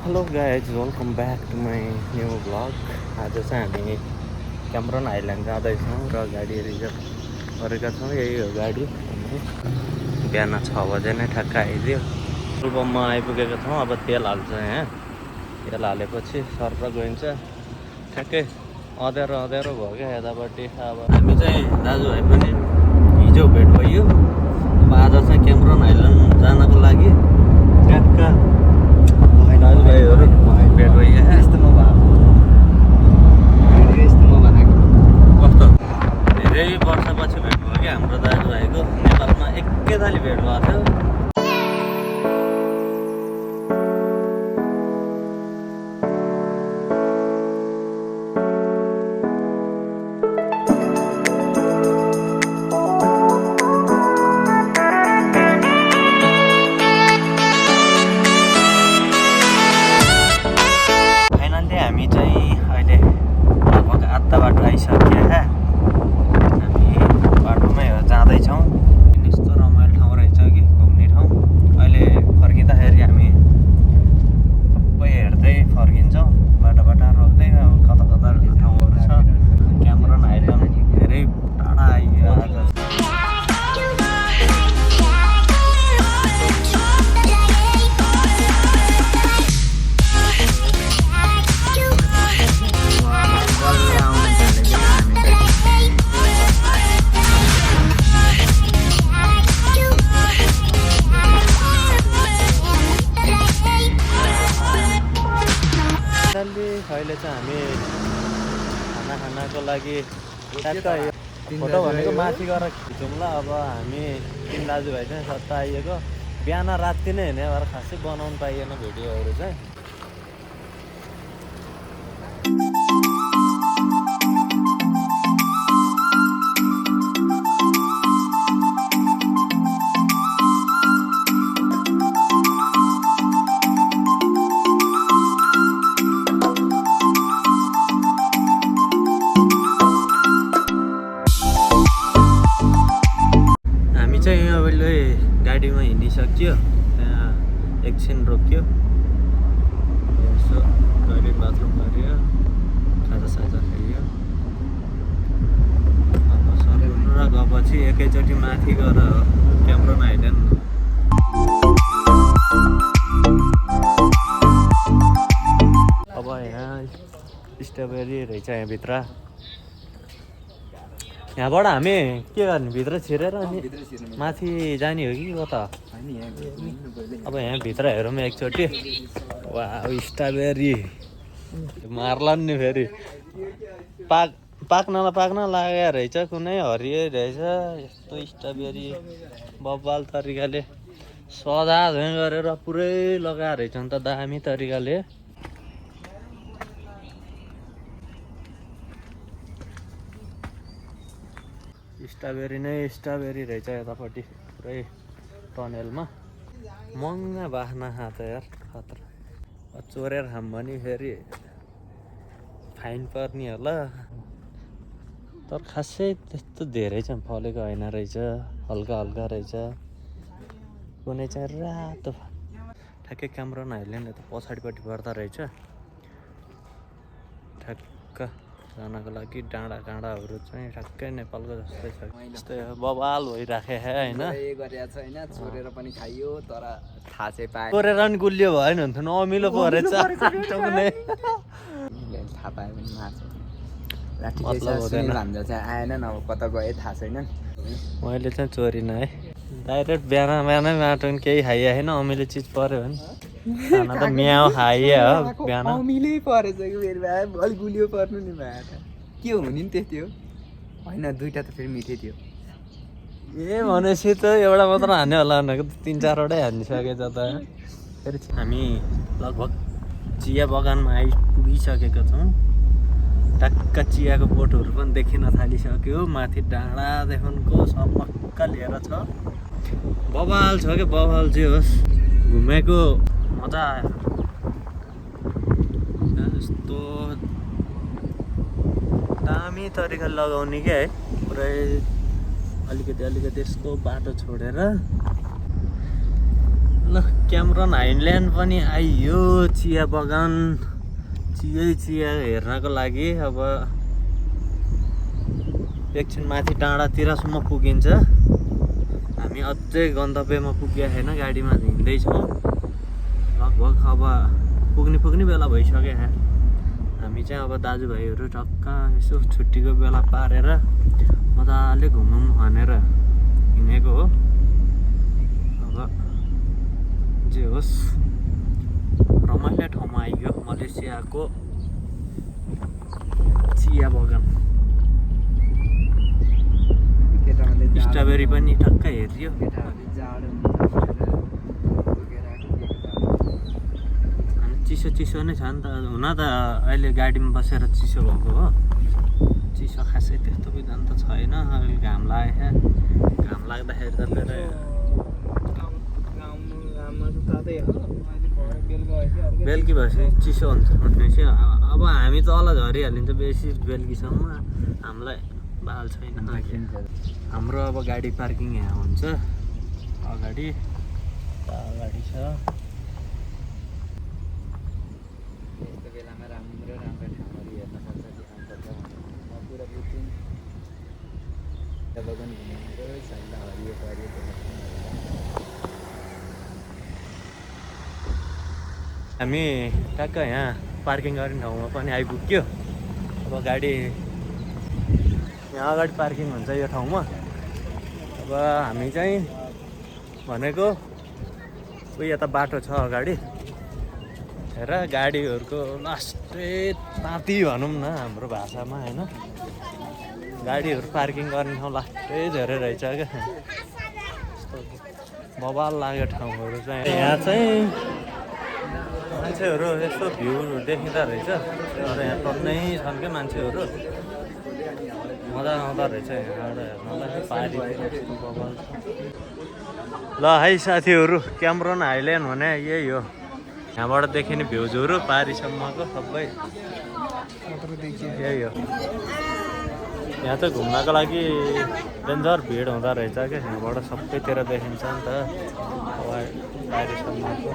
Hello guys, welcome back to my new blog. आज चाहिँ हामी क्यामरन आइल्यान्ड जाँदैछौँ र गाडी रिजर्भ गरेका छौँ। यही हो गाडी। बिहान 6 बजे नै ठ्याक्क आइदियो। पेट्रोल पम्पमा आइपुगेका छौँ। अब तेल हाल्छ यहाँ। तेल हालेपछि सर्प गइन्छ। ठ्याक्कै अँध्यारो अँध्यारो भयो क्या यतापट्टि। अब हामी चाहिँ दाजुभाइ पनि हिजो भेट भयो। अब आज चाहिँ क्यामरन आइल्यान्ड जानको लागि ट्याक्क दाजुभाइहरू भेट भइयो। यस्तोमा कस्तो धेरै वर्षपछि भेट भयो क्या हाम्रो दाजुभाइको। नेपालमा एकैताली भेट भएको थियो। हामी चाहिँ अहिले लगभग आधा बाटो आइसक्यो। हामी बाटोमै हो, जाँदैछौँ। यस्तो रमाइलो ठाउँ रहेछ कि घुम्ने ठाउँ। अहिले फर्किँदाखेरि हामी सबै हेर्दै फर्किन्छौँ। बाटो रोक्दै अब कता कता ठाउँहरू छ। क्यामरन आइल्यान्ड धेरै टाढा आइयो आज। अहिले चाहिँ हामी खानाको लागि फोटो भनेको माथि गएर खिचौँला। अब हामी 3 दाजुभाइ चाहिँ सट्टा आइएको। बिहान राति नै हिँड्यो भएर खासै बनाउनु पाइएन भिडियोहरू चाहिँ। गाडीमा हिँडिसक्यो। त्यहाँ एकछिन रोक्यो, यसो टोइलेट बाथरुम गऱ्यो, खाजासाजा खाइयो। अब सर गएपछि एकैचोटि माथि गएर क्यामरन आइल्यान्ड। अब यहाँ स्ट्रबेरी रहेछ यहाँभित्र। यहाँबाट हामी के गर्ने, भित्र छिरेर अनि माथि जाने हो कि कता? अब यहाँ भित्र हेरौँ एकचोटि। वाह, स्ट्रबेरी मार्ला नि फेरि। पाक्न लागेको रहेछ। कुनै हरियो रहेछ। यस्तो स्ट्रबेरी बब्बाल तरिकाले सदा झैँ गरेर पुरै लगाएर रहेछ नि त, दामी तरिकाले। स्ट्रबेरी नै स्ट्रबेरी रहेछ यतापट्टि पुरै टनेलमा। महँगा बाख्ना खाँदा यार खतरा। चोरेर खाम भने फेरि फाइन पर्ने होला। तर खासै त्यस्तो धेरै चाहिँ फलेको होइन रहेछ। हल्का हल्का रहेछ। कुनै चाहिँ रातो। ठ्याक्कै क्यामरन आइल्यान्ड यता पछाडिपट्टि पर्दा रहेछ। ठ्याक्क जानको लागि डाँडाहरू चाहिँ ठ्याक्कै नेपालको जस्तै छ। यस्तै बवाल भइराखे होइन। चोरेर पनि खाइयो तर थाहा चाहिँ पाए। चोरेर पनि गुलियो भएन हुन्थ्यो। अमिलो परेछ। थाहा पायो भने मार्छ। हाम्रो चाहिँ आएन न, अब कता गए थाहा छैन। मैले चाहिँ चोरिनँ है। डाइरेक्ट बिहानै माटो पनि केही खाइया होइन। अमिलो चिज पऱ्यो भने खाना त म्याउ खाइयो हो। बिहान अमिलै परेछ कि फेरि भाइ, अलिक गुलियो पर्नु नि भाइ। के हुने नि त्यति हो होइन। दुइटा त फेरि मिठै थियो। ए भनेपछि त एउटा मात्र हान्यो होला भनेको त 3-4वटै हानिसकेछ त। फेरि हामी लगभग चिया बगानमा आइपुगिसकेका छौँ। टक्क चियाको बोटहरू पनि देखिन थालिसक्यो। माथि डाँडादेखिको सबक्क लिएर छ। बवाल छ क्या, बवाल चाहिँ होस्। घुमेको मजा आयो। यस्तो दामी तरिकाले लगाउने क्या है। पुरै अलिकति यसको बाटो छोडेर ल क्यामरन हाइल्यान्ड पनि आइयो। चिया बगान चिया हेर्नको लागि अब एकछिन माथि डाँडातिरसम्म पुगिन्छ। हामी अझै गन्तव्यमा पुगेका छैन, गाडीमा हिँड्दैछौँ। लगभग अब पुग्ने बेला भइसक्यो। हामी चाहिँ अब दाजुभाइहरू टक्क यसो छुट्टीको बेला पारेर मजाले घुमौँ भनेर हिँडेको हो। अब जे होस् रमाइलो ठाउँमा आइयो, मलेसियाको चिया बगान। स्ट्रबेरी पनि टक्क हेरियो। चिसो नै छ नि त। हुन त अहिले गाडीमा बसेर चिसो भएको हो। चिसो खासै त्यस्तो बिदान त छैन। अहिले घाम लागेको घाम लाग्दाखेरि त फेरि बेलुकी भएपछि चिसो हुन्छ भनेपछि अब हामी तल झरिहालिन्छ बेसी बेलुकीसम्म। हामीलाई बाल छैन। हाम्रो अब गाडी पार्किङ यहाँ हुन्छ। अगाडि छ। यस्तो बेलामा राम्रो ठाउँहरू हेर्न सक्छ। पुरा बुझ्छौँ बगान घुमेर सल्लाह हरियो परियो। हामी टक्क यहाँ पार्किङ गर्ने ठाउँमा पनि आइपुग्यो। अब गाडी यहाँ अगाडि पार्किङ हुन्छ यो ठाउँमा। अब हामी चाहिँ भनेको उयो यता बाटो छ अगाडि हेर। गाडीहरूको लास्टै ताती भनौँ न हाम्रो भाषामा होइन। गाडीहरू पार्किङ गर्ने ठाउँ लास्टै धेरै रहेछ क्या। बवाल लाग्यो ठाउँहरू चाहिँ। यहाँ चाहिँ मान्छेहरू यस्तो भ्यूहरू देखिँदो रहेछ। तर यहाँ टन्नै छन् क्या मान्छेहरू। मजा आउँदो रहेछ यहाँबाट हेर्नलाई। पारितिर यस्तो बवाल छ। ल है साथीहरू, क्यामरन हाइल्यान्ड भने यही हो। यहाँबाट देखिने भ्यूजहरू पारिसम्मको सबै यही हो। यहाँ चाहिँ घुम्नको लागि डेन्जर भिड हुँदो रहेछ क्या। यहाँबाट सबैतिर देखिन्छ नि त पारिसम्मको।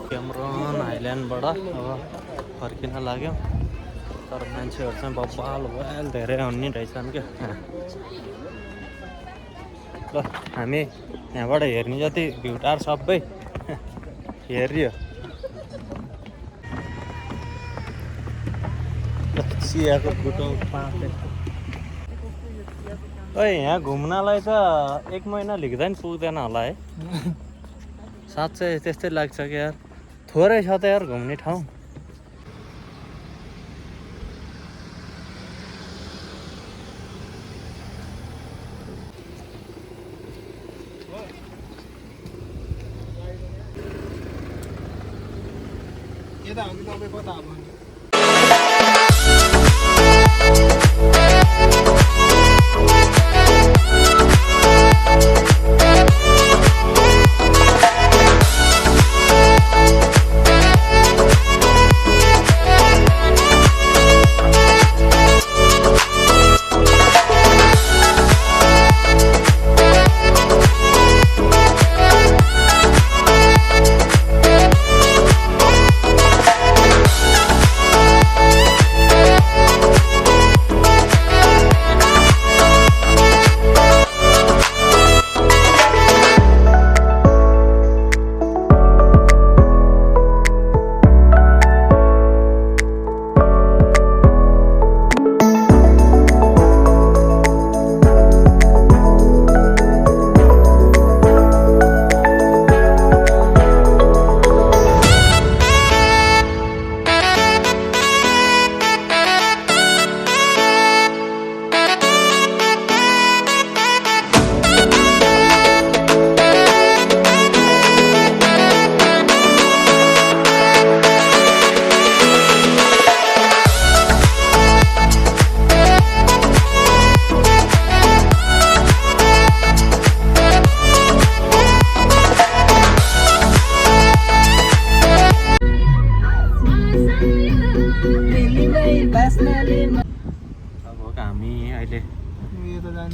क्यामरन हाइल्यान्डबाट अब फर्किन लाग्यौँ। तर मान्छेहरू चाहिँ बवाल धेरै हुने रहेछन् क्या। ल हामी यहाँबाट हेर्ने जति भ्यूटार सबै हेरियो। चियाको बुटो पाँच। ओइ यहाँ घुम्नलाई त 1 महिना लिँदा नि पुग्दैन होला है। साँच्चै त्यस्तै लाग्छ कि यार। थोरै छ त यार घुम्ने ठाउँ।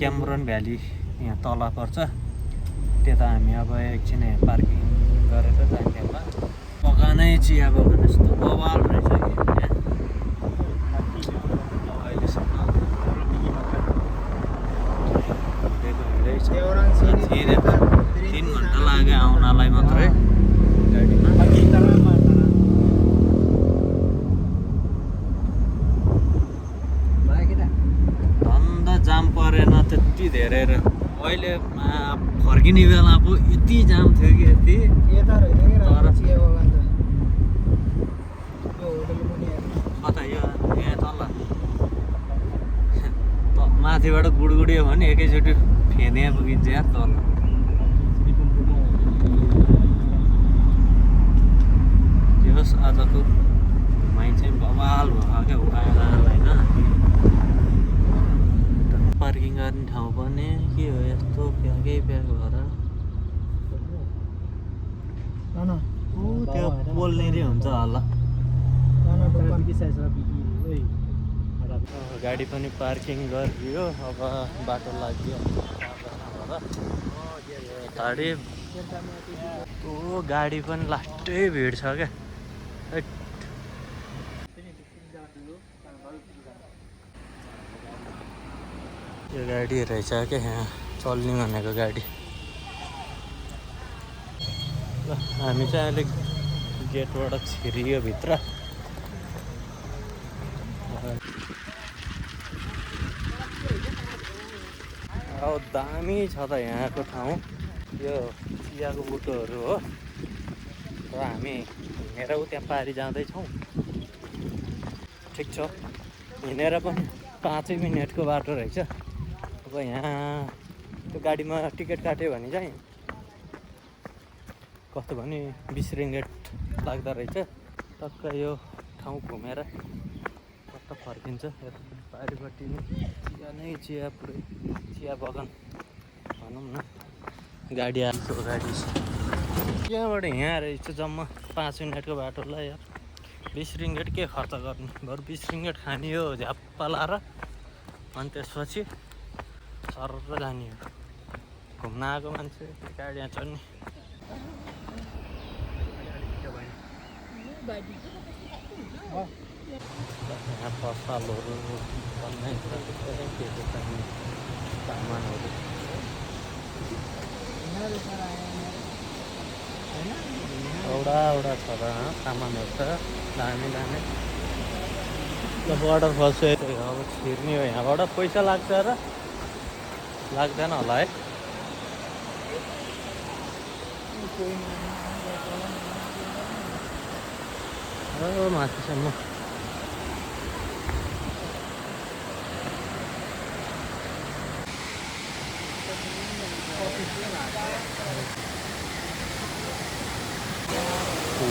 क्यामरन भ्याली यहाँ तल पर्छ। त्यता हामी अब एकछिन पार्किङ गरेर जाने होला बगानै चिया बगान यस्तो बवाल रहेछ कि अहिलेसम्म हिँडेको 3 घन्टा लाग्यो आउनलाई मात्रै गाडीमा धन्दा जाम परेन त्यति धेरै र अहिले फर्किने बेला पो यति जाम थियो कि यति कता यो यहाँ तल माथिबाट गुडगुडियो भने एकैचोटि फेने पुगिन्छ यार तल होस् आजको घुमाइ चाहिँ बवाल भयो क्या उकाएर होइन पार्किङ गर्ने ठाउँ पनि के हो यस्तो प्याकै प्याक भएर त्यो पोल्नेरी हुन्छ होला गाडी पनि पार्किङ गरियो अब बाटो लाग्यो गाडी गाडी पनि लास्टै भिड छ क्या यो गाडी रहेछ क्या यहाँ चल्ने भनेको गाडी ल हामी चाहिँ अहिले गेटबाट छिरियो भित्र अब दामी छ त यहाँको ठाउँ यो चियाको बुटोहरू हो र हामी हिँडेर त्यहाँ पारी जाँदैछौँ ठिक छ हिँडेर पनि 5 मिनटको बाटो रहेछ अब यहाँ त्यो गाडीमा टिकट काट्यो भने चाहिँ कस्तो भने 20 रिङ्गेट लाग्दो रहेछ टक्क यो ठाउँ घुमेर टक्क फर्किन्छ यतापट्टि पारिपट्टि चिया नै चिया पुरै चिया बगान भनौँ न गाडी आएको गाडी त्यहाँबाट यहाँ रहेछ जम्मा 5 मिनटको बाटोलाई यार 20 रिङ्गेट के खर्च गर्ने बरु 20 रिङ्गेट खाने हो झ्याप्पा लाएर अनि त्यसपछि सर जाने हो घुम्न आएको मान्छे गाडीमा चढ्ने यहाँ पसलहरू बन्ने सामानहरू एउटा छ त सामानहरू त दामी दामी वाटरफल चाहिँ अब छिर्ने हो यहाँबाट पैसा लाग्छ र लाग्दैन होला है माथिसम्म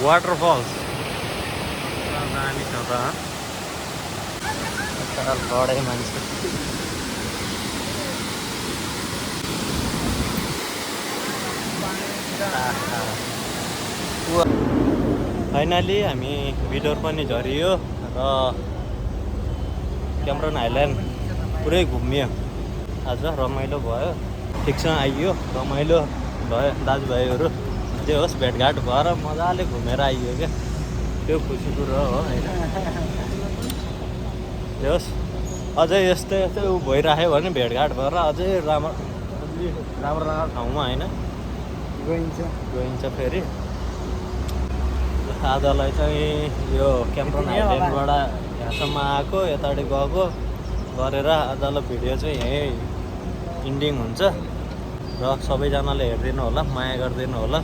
वाटरफल्स दामी छ त लडाइ मान्छे फाइनली हामी भिडियो पनि झरियो र क्यामरन आइल्यान्ड पुरै घुमियो आज रमाइलो भयो ठिकसँग आइयो रमाइलो भयो दाजुभाइहरू जे होस् भेटघाट भएर मजाले घुमेर आइयो क्या त्यो खुसी कुरो हो होइन जे होस् अझै यस्तै यस्तै ऊ भइराख्यो भने भेटघाट भएर अझै राम्रो राम्रो ठाउँमा होइन गइन्छ फेरि आजलाई चाहिँ यो क्याम्पन आइल्यान्डबाट यहाँसम्म आएको यतापट्टि गएको गरेर आजलाई भिडियो चाहिँ यहीँ इन्डिङ हुन्छ र सबैजनाले हेरिदिनु होला माया गरिदिनु होला।